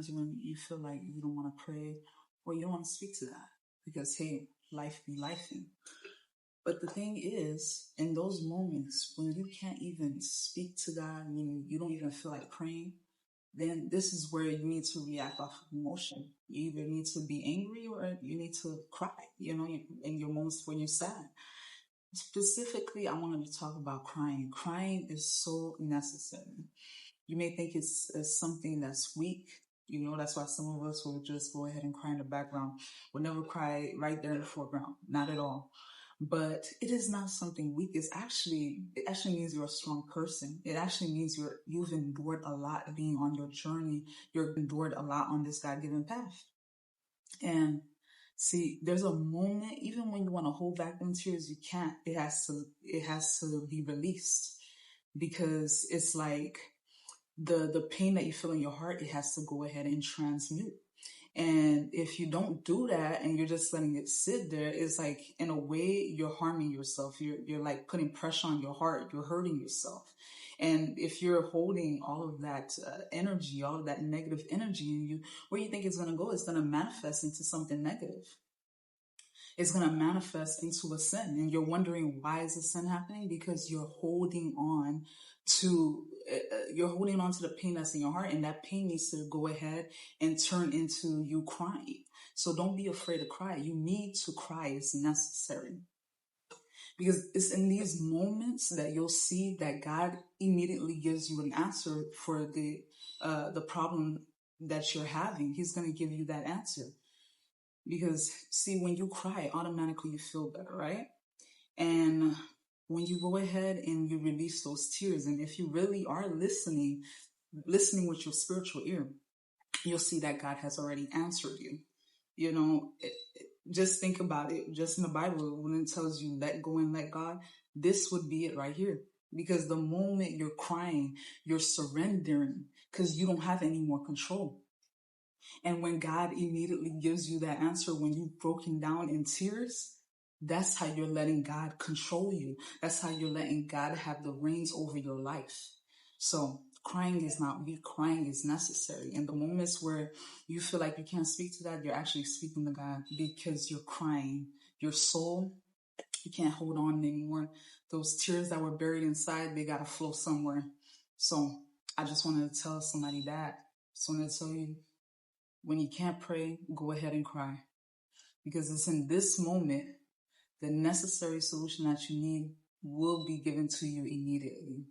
times when you feel like you don't want to pray or you don't want to speak to God because, hey, life be lifing. But the thing is, in those moments when you can't even speak to God, when you don't even feel like praying, then this is where you need to react off of emotion. You either need to be angry or you need to cry, in your moments when you're sad. Specifically, I wanted to talk about crying. Crying is so necessary. You may think it's something that's weak. That's why some of us will just go ahead and cry in the background. We'll never cry right there in the foreground. Not at all. But it is not something weak. It actually means you're a strong person. It actually means you've endured a lot being on your journey. You've endured a lot on this God-given path. And see, there's a moment, even when you want to hold back them tears, you can't. It has to be released, because it's like the pain that you feel in your heart, it has to go ahead and transmute. And if you don't do that and you're just letting it sit there, it's like, in a way, you're harming yourself. You're like putting pressure on your heart. You're hurting yourself. And if you're holding all of that energy, all of that negative energy in you, where you think it's going to go, it's going to manifest into something negative. It's going to manifest into a sin. And you're wondering, why is the sin happening? Because you're holding on to the pain that's in your heart, and that pain needs to go ahead and turn into you crying. So don't be afraid to cry. You need to cry. It's necessary. Because it's in these moments that you'll see that God immediately gives you an answer for the problem that you're having. He's going to give you that answer. Because, see, when you cry, automatically you feel better, right? And when you go ahead and you release those tears, and if you really are listening with your spiritual ear, you'll see that God has already answered you. Just think about it. Just in the Bible, when it tells you let go and let God, this would be it right here. Because the moment you're crying, you're surrendering, because you don't have any more control. And when God immediately gives you that answer, when you've broken down in tears, that's how you're letting God control you. That's how you're letting God have the reins over your life. So crying is not weak. Crying is necessary. In the moments where you feel like you can't speak to God, you're actually speaking to God, because you're crying. Your soul, you can't hold on anymore. Those tears that were buried inside, they got to flow somewhere. So I just wanted to tell somebody that. Just wanted to tell you, when you can't pray, go ahead and cry. Because it's in this moment, the necessary solution that you need will be given to you immediately.